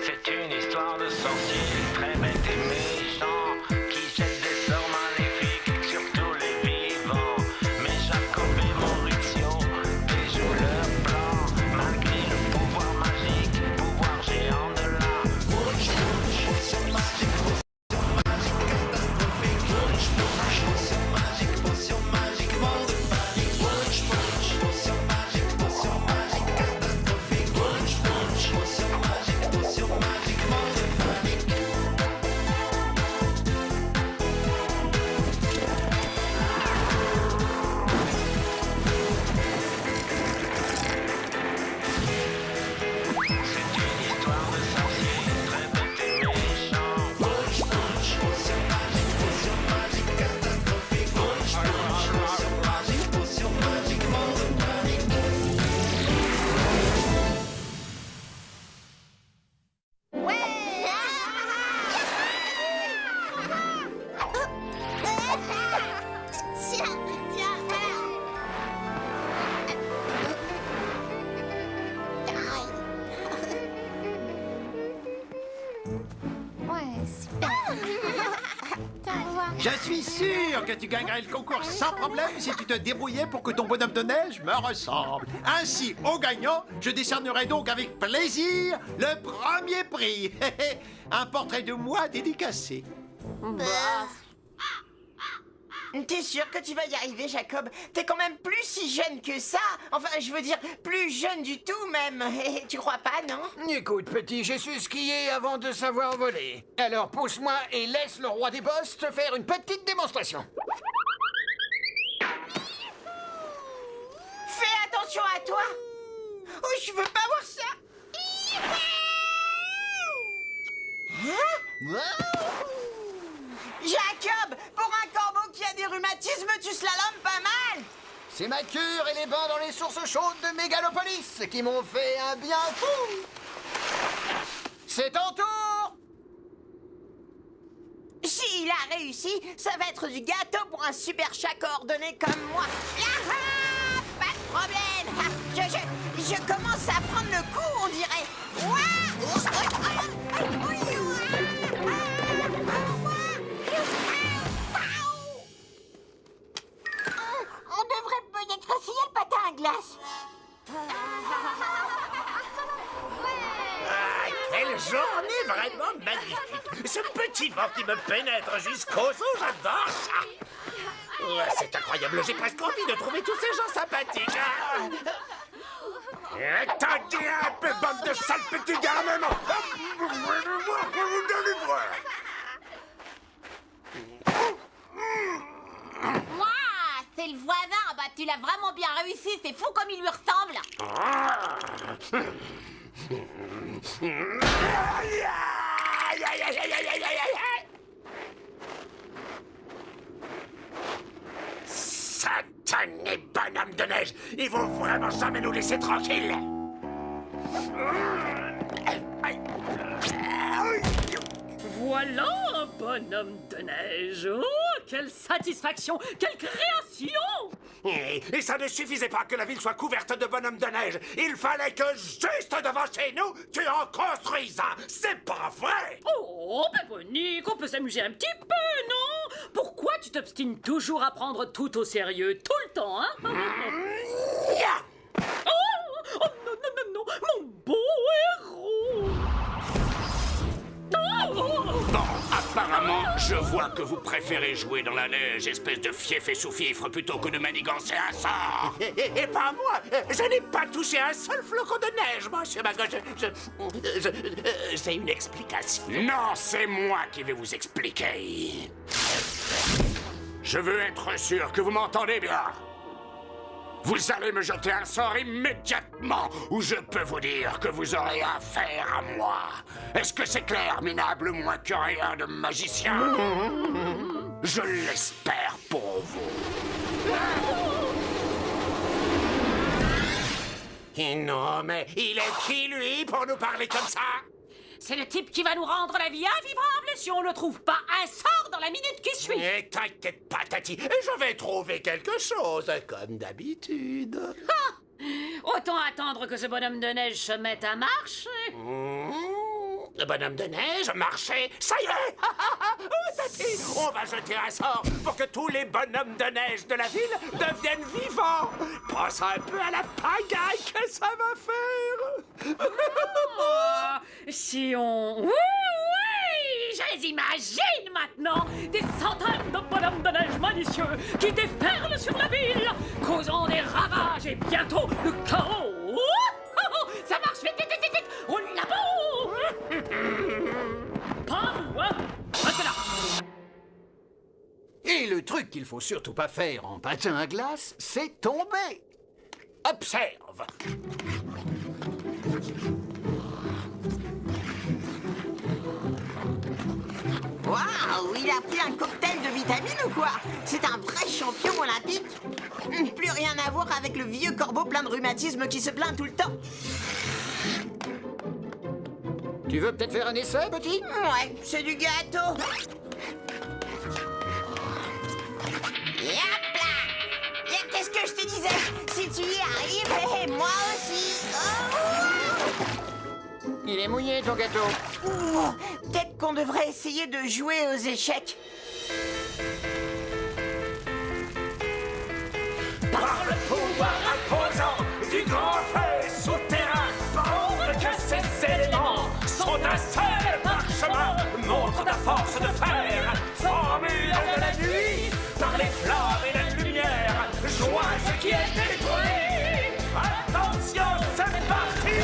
C'est une histoire de sorcier très bête et méchant qui jette des sorts maléfiques sur tous les vivants. Mais Jacob et Maurizio déjouent leur plan malgré le pouvoir magique, pouvoir géant de la potion magique, catastrophique. Potion magique, potion magique, mort de panique. Potion magique, potion magique, catastrophique. Potion magique, potion magique, mort de panique. C'est une histoire de sorcier très bête et méchant. Potion magique, catastrophique. Potion magique, mort de panique. Tiens, tiens. Ouais, super. Au revoir. Je suis sûr que tu gagnerais le concours sans problème si tu te débrouillais pour que ton bonhomme de neige me ressemble. Ainsi, au gagnant, je décernerai donc avec plaisir le premier prix. Un portrait de moi dédicacé. T'es sûr que tu vas y arriver, Jacob? T'es quand même plus si jeune que ça. Enfin, je veux dire, plus jeune du tout même. Tu crois pas, non? Écoute, petit, j'ai su skier avant de savoir voler. Alors pousse-moi et laisse le roi des bosses te faire une petite démonstration. Fais attention à toi. Oh, je veux pas voir ça. Hein? Jacob, pour un corbeau qui a des rhumatismes, tu slalomes pas mal. C'est ma cure et les bains dans les sources chaudes de Mégalopolis qui m'ont fait un bien fou. C'est ton tour. S'il a réussi, ça va être du gâteau pour un super chat coordonné comme moi. Yaha! Pas de problème. Je commence à prendre le coup, on dirait. On devrait peut-être essayer le patin à glace. Ah, quelle journée vraiment magnifique! Ce petit vent qui me pénètre jusqu'aux os, j'adore ça! Ouais, c'est incroyable, j'ai presque envie de trouver tous ces gens sympathiques! Attendez un peu, bande de sales petits garnements! Moi, c'est le voisin. Bah, tu l'as vraiment bien réussi. C'est fou comme il lui ressemble. Satané bonhomme de neige! Ils vont vraiment jamais nous laisser tranquilles! Voilà un bonhomme de neige. Oh, quelle satisfaction, quelle création! Et ça ne suffisait pas que la ville soit couverte de bonhommes de neige. Il fallait que juste devant chez nous, tu en construises un. C'est pas vrai! Oh, Péponique, on peut s'amuser un petit peu, non? Pourquoi tu t'obstines toujours à prendre tout au sérieux, tout le temps, hein? Oh, oh, non, non, non, non, mon beau héros! Bon, apparemment, je vois que vous préférez jouer dans la neige, espèce de fief et sous-fifre, plutôt que de manigancer un sort. Et pas moi. Je n'ai pas touché un seul flocon de neige, monsieur Magog. C'est une explication. Non, c'est moi qui vais vous expliquer. Je veux être sûr que vous m'entendez bien. Vous allez me jeter un sort immédiatement, ou je peux vous dire que vous aurez affaire à moi. Est-ce que c'est clair, minable, moins que rien de magicien? Je l'espère pour vous. Non, mais il est qui, lui, pour nous parler comme ça? C'est le type qui va nous rendre la vie invivable si on ne trouve pas un sort dans la minute qui suit. Et t'inquiète pas, Tati, je vais trouver quelque chose, comme d'habitude. Ah, autant attendre que ce bonhomme de neige se mette à marcher. de bonhomme de neige, marchez. Ça y est. Tati, on va jeter un sort pour que tous les bonhommes de neige de la ville deviennent vivants. Pense un peu à la pagaille que ça va faire. Ah, si on... Oui, oui, je les imagine maintenant. Des centaines de bonhommes de neige malicieux qui déferlent sur la ville, causant des ravages et bientôt le chaos. Ça marche, vite, vite, vite, vite. On l'a beau. Pas vous, hein. Reste là. Et le truc qu'il faut surtout pas faire en patin à glace, c'est tomber. Observe. Waouh, il a pris un cocktail de vitamines ou quoi? C'est un vrai champion olympique. Plus rien à voir avec le vieux corbeau plein de rhumatisme qui se plaint tout le temps. Tu veux peut-être faire un essai, petit? Ouais, c'est du gâteau. Yap là! Qu'est-ce que je te disais? Si tu y arrives, moi aussi. Il est mouillé, ton gâteau. Oh, peut-être qu'on devrait essayer de jouer aux échecs. Par le pouvoir imposant du grand feu souterrain, prouve que ces éléments sont un seul parchemin. Montre ta force de fer, formule de la nuit, par les flammes et la lumière, joie ce qui est détruit. Attention, c'est parti.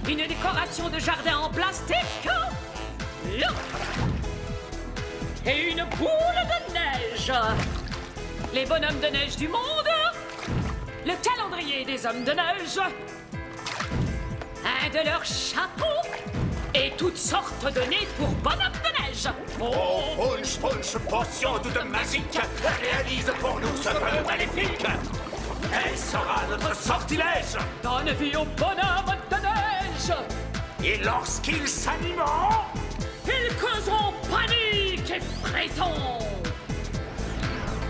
Une décoration de jardin en plastique. Look. Et une boule de neige. Les bonhommes de neige du monde. Le calendrier des hommes de neige. Un de leurs chapeaux. Et toutes sortes de nez pour bonhommes de neige. Oh, punch, punch, potion toute magique, réalise pour nous ce vœu maléfique. Elle sera notre sortilège. Donne vie aux bonhommes de neige. Et lorsqu'ils s'animeront, Ils causeront panique et frisson.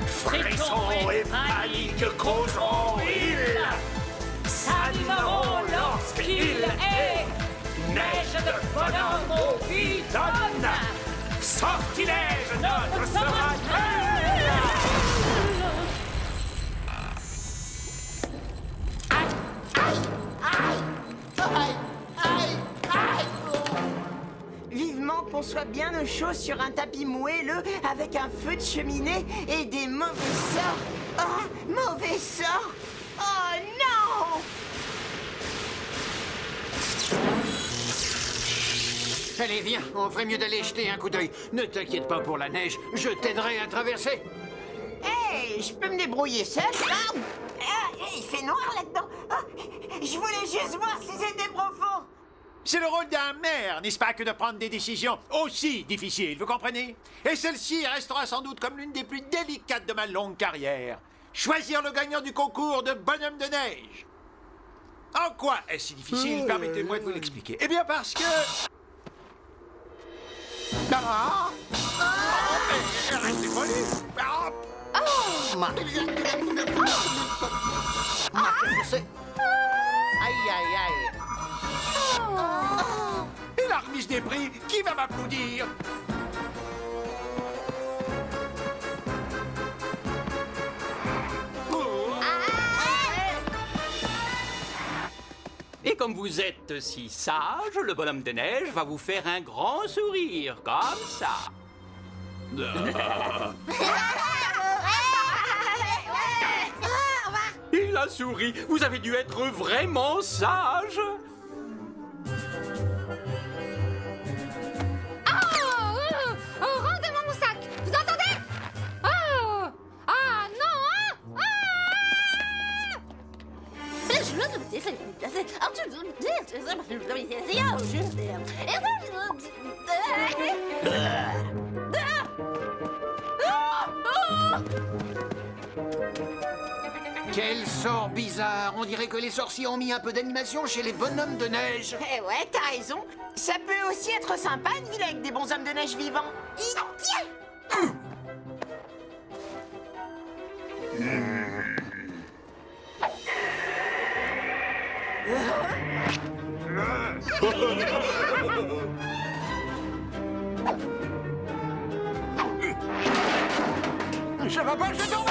frissons et panique causeront-ils. S'animeront lorsqu'il est neige de bonhomme au bidonne. Sortilège, notre sera Vivement qu'on soit bien au chaud sur un tapis moelleux avec un feu de cheminée et des mauvais sorts. Oh, mauvais sorts. Oh non! Allez, viens, on ferait mieux d'aller jeter un coup d'œil. Ne t'inquiète pas pour la neige, je t'aiderai à traverser. Hey, je peux me débrouiller seul. Il fait noir là-dedans. Ah, je voulais juste voir si c'était profond. C'est le rôle d'un maire, n'est-ce pas, que de prendre des décisions aussi difficiles, vous comprenez? Et celle-ci restera sans doute comme l'une des plus délicates de ma longue carrière. Choisir le gagnant du concours de bonhomme de neige. En quoi est-ce si difficile? Permettez-moi de vous l'expliquer. Eh bien parce que... Ah! Mais restez poli! Ah! Qu'est-ce que c'est? Aïe, aïe, aïe. Et la remise des prix, qui va m'applaudir? Et comme vous êtes si sage, le bonhomme de neige va vous faire un grand sourire, comme ça. Il a souri. Vous avez dû être vraiment sage. Rendez-moi mon sac. Vous entendez? Oh! Ah non, hein? Quel sort bizarre. On dirait que les sorciers ont mis un peu d'animation chez les bonhommes de neige. Eh ouais, t'as raison. Ça peut aussi être sympa une ville avec des bons hommes de neige vivants. Ça va pas, je tombe.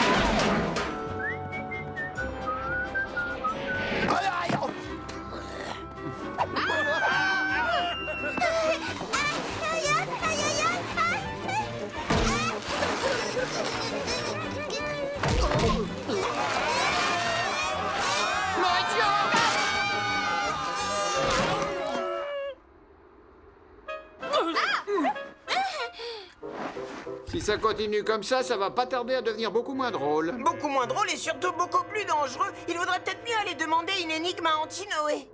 Si ça continue comme ça va pas tarder à devenir beaucoup moins drôle. Beaucoup moins drôle et surtout beaucoup plus dangereux. Il vaudrait peut-être mieux aller demander une énigme à Antinoé.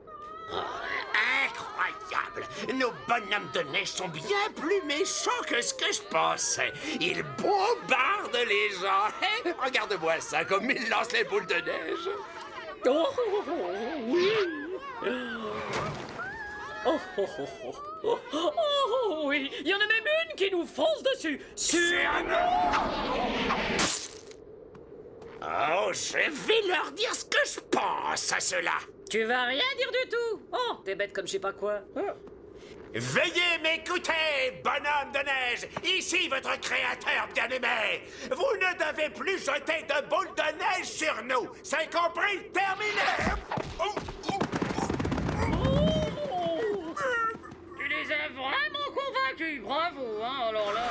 Incroyable! Nos bonhommes de neige sont bien plus méchants que ce que je pensais. Ils bombardent les gens. Hein? Regarde-moi ça, comme ils lancent les boules de neige. Oh, oui. Oh, oui, il y en a même une qui nous fonce dessus. Oh, je vais leur dire ce que je pense à cela. Tu vas rien dire du tout. Oh, t'es bête comme je sais pas quoi. Veuillez m'écouter, bonhomme de neige. Ici votre créateur bien-aimé. Vous ne devez plus jeter de boules de neige sur nous. C'est compris? Terminé. Tu les as vraiment convaincus. Bravo, hein, alors là.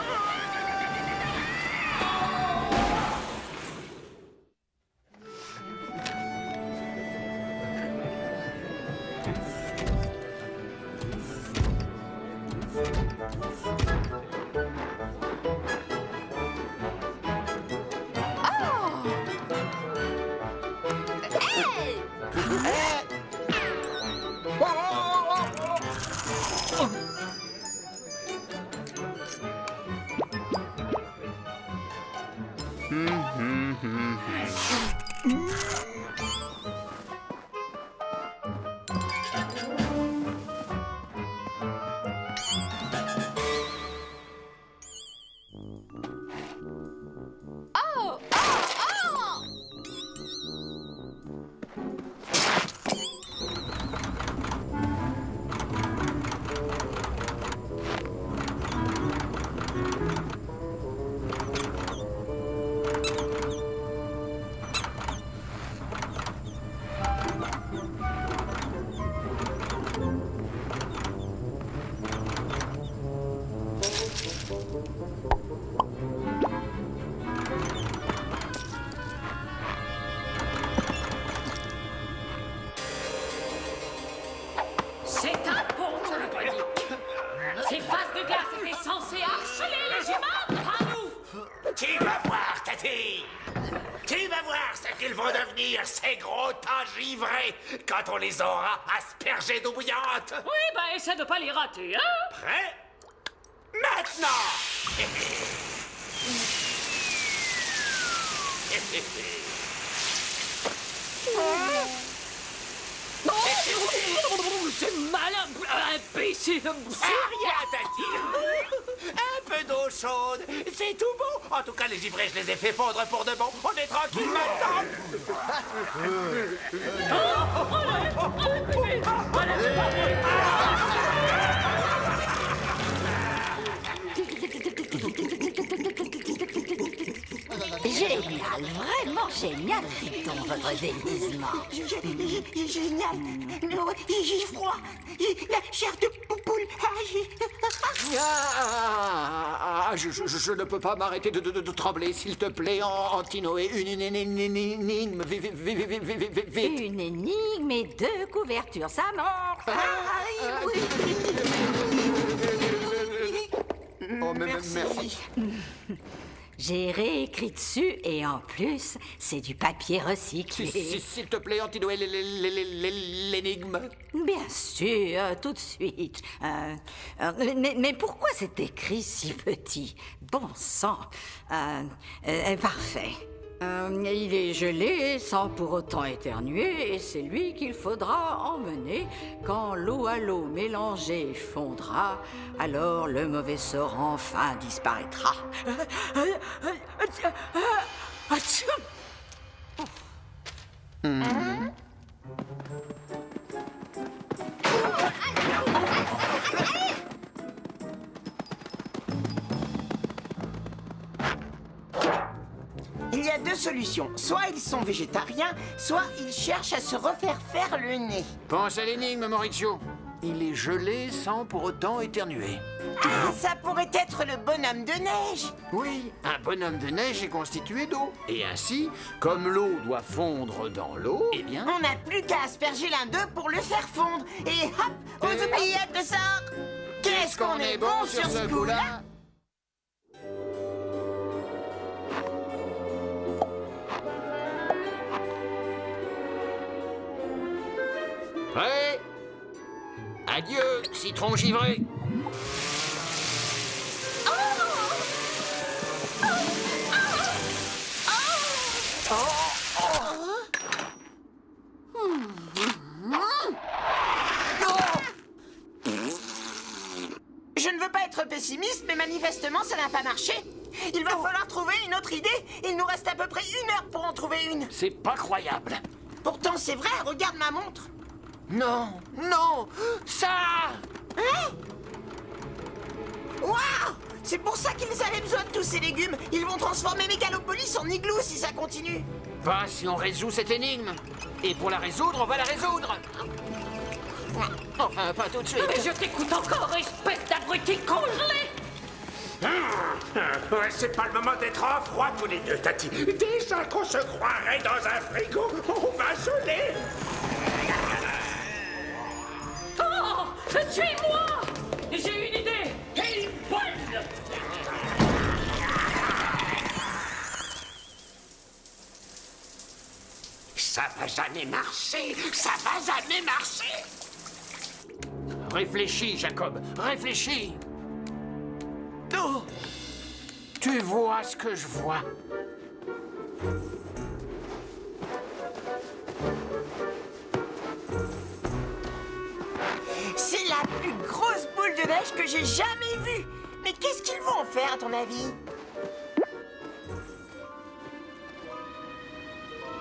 C'est un pont symbolique. Ces faces de glace étaient censées harceler les humains, pas nous. Tu vas voir, Tati. Tu vas voir ce qu'ils vont devenir, ces gros tas givrés, quand on les aura aspergés d'eau bouillante. Oui, bah essaie de pas les rater, hein. Prêt? Maintenant. C'est malin, imbécile. C'est rien, Tati. Un peu d'eau chaude, c'est tout bon. En tout cas, les givrés, je les ai fait fondre pour de bon. On est tranquille maintenant. Génial, vraiment génial, Triton, votre déguisement. Génial. J'ai froid. La chair de poule. Je ne peux pas m'arrêter de trembler, s'il te plaît, Antinoé. Une énigme, vite. Une énigme et deux couvertures, ça mord. Oh, merci. J'ai réécrit dessus et en plus, c'est du papier recyclé. S'il te plaît, Antinoé, l'énigme. Bien sûr, tout de suite. Mais pourquoi c'est écrit si petit? Bon sang. Parfait. Il est gelé sans pour autant éternuer et c'est lui qu'il faudra emmener. Quand l'eau à l'eau mélangée fondra, alors le mauvais sort enfin disparaîtra. deux solutions. Soit ils sont végétariens, soit ils cherchent à se refaire faire le nez. Pense à l'énigme, Maurizio. Il est gelé sans pour autant éternuer. Ah, ça pourrait être le bonhomme de neige. Oui, un bonhomme de neige est constitué d'eau. Et ainsi, comme l'eau doit fondre dans l'eau, eh bien... On n'a plus qu'à asperger l'un d'eux pour le faire fondre. Et hop, aux oubliettes de sort. Qu'est-ce qu'on est bon sur ce coup-là? Prêt? Adieu, citron givré. Je ne veux pas être pessimiste, mais manifestement, ça n'a pas marché. Il va falloir trouver une autre idée. Il nous reste à peu près 1 heure pour en trouver une. C'est pas croyable. Pourtant, c'est vrai, regarde ma montre. Non, non, ça... Hein? Waouh! C'est pour ça qu'ils avaient besoin de tous ces légumes. Ils vont transformer Mégalopolis en igloo si ça continue. Pas si on résout cette énigme. Et pour la résoudre, on va la résoudre. Enfin, pas tout de suite. Mais je t'écoute encore, espèce d'abruti congelé! Ouais, c'est pas le moment d'être en froid tous les deux, Tati. Déjà qu'on se croirait dans un frigo, on va geler. Oh! Suis-moi! J'ai une idée! Et une bonne! Ça va jamais marcher, ça va jamais marcher. Réfléchis, Jacob, réfléchis. Oh, tu vois ce que je vois? C'est la plus grosse boule de neige que j'ai jamais vue. Mais qu'est-ce qu'ils vont en faire, à ton avis?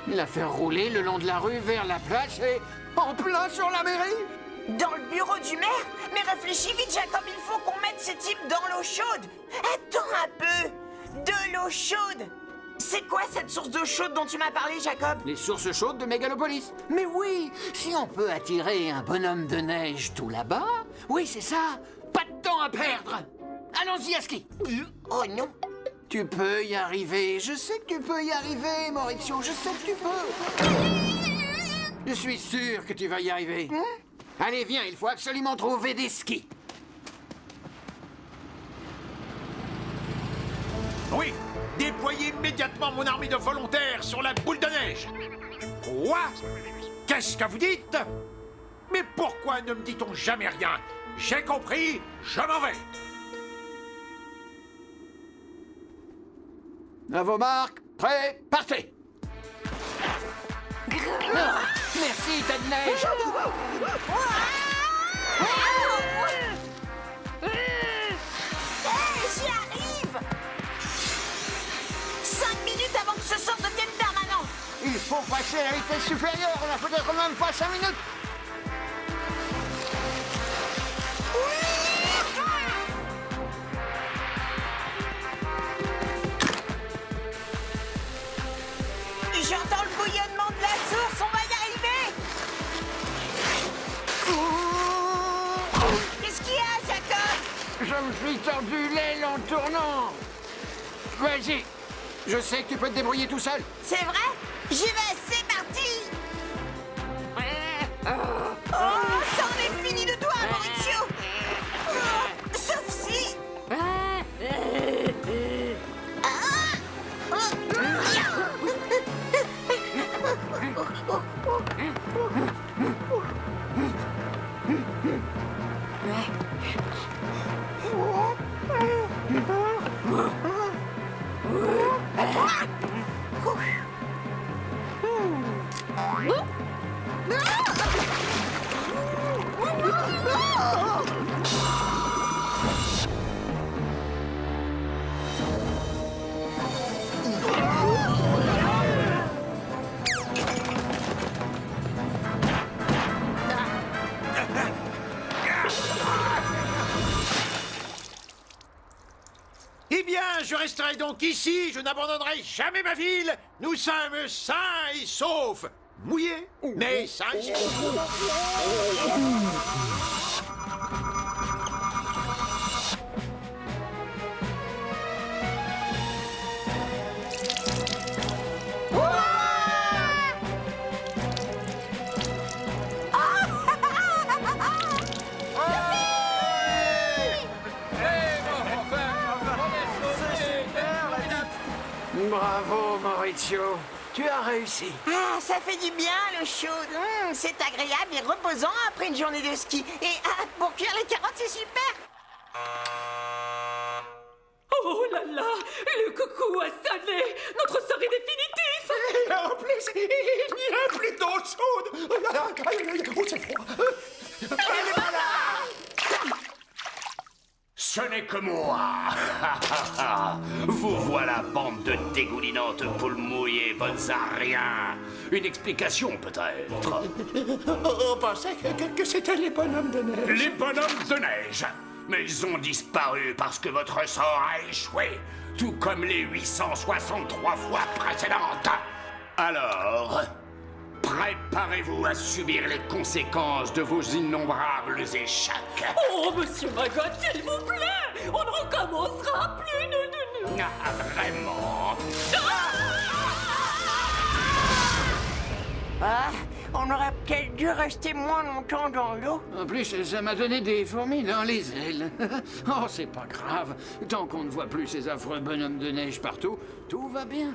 La faire rouler le long de la rue vers la place et en plein sur la mairie? Dans le bureau du maire? Mais réfléchis vite, Jacob, il faut qu'on mette ces types dans l'eau chaude. Attends un peu. De l'eau chaude. C'est quoi cette source d'eau chaude dont tu m'as parlé, Jacob? Les sources chaudes de Mégalopolis. Mais oui, si on peut attirer un bonhomme de neige tout là-bas, oui, c'est ça. Pas de temps à perdre. Allons-y à ski. Oh non. Tu peux y arriver. Je sais que tu peux y arriver, Maurizio. Je sais que tu peux. Je suis sûr que tu vas y arriver. Allez, viens, il faut absolument trouver des skis. Oui, déployez immédiatement mon armée de volontaires sur la boule de neige. Quoi? Qu'est-ce que vous dites? Mais pourquoi ne me dit-on jamais rien? J'ai compris, je m'en vais. À vos marques, prêts, partez. Merci, tas de neige. Hey, j'y arrive! 5 minutes avant que ce sort devienne permanent. Il faut passer à la vitesse supérieure. On a peut-être même pas 5 minutes. J'entends le bouillonnement de la source, on va y arriver. Qu'est-ce qu'il y a, Jacob? Je me suis tordu l'aile en tournant. Vas-y. Je sais que tu peux te débrouiller tout seul. C'est vrai? J'y vais, c'est parti. Oh, ça en est fini de toi, Maurizio. Oh, sauf si... Eh bien, je resterai donc ici, je n'abandonnerai jamais ma ville. Nous sommes sains et saufs. Mouillés, mais sains et saufs. Bravo, Maurizio. Tu as réussi. Ah, ça fait du bien, l'eau chaude. C'est agréable et reposant après une journée de ski. Et pour cuire les carottes, c'est super. Oh là là, le coucou a sonné. Notre sort est définitif. Et en plus, il n'y a plus d'eau chaude. Oh là là, oh, c'est froid. Ce n'est que moi. Vous voilà, bande de dégoulinantes poules mouillées, bonnes à rien. Une explication, peut-être. On pensait que c'était les bonhommes de neige. Les bonhommes de neige. Mais ils ont disparu parce que votre sort a échoué, tout comme les 863 fois précédentes. Alors, préparez-vous à subir les conséquences de vos innombrables échecs. Oh, monsieur Maggot, s'il vous plaît, on ne recommencera plus. Ah, vraiment? Ah, on aurait peut-être dû rester moins longtemps dans l'eau. En plus, ça m'a donné des fourmis dans les ailes. Oh, c'est pas grave. Tant qu'on ne voit plus ces affreux bonhommes de neige partout, tout va bien.